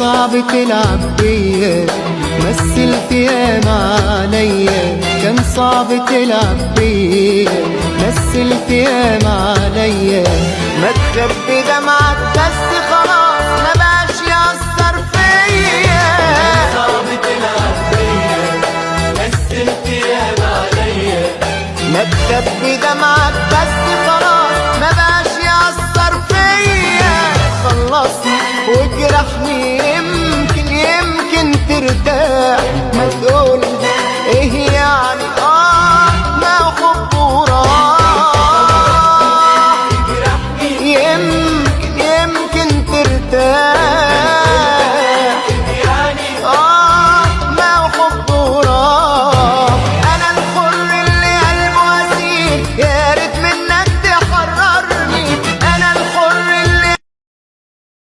صعب تلعب بيا، مثلت ياما عليا. كان صعب تلعب بيا، مثلت ياما عليا. ما تخبي دمعك بس خلاص ما بقاش يأثر فيا. صعب تلعب بيا، مثلت ياما عليا. ما تخبي دمعك بس خلاص ما بقاش يأثر فيا. خلصني واجرحني يمكن ترتاح، ما تقول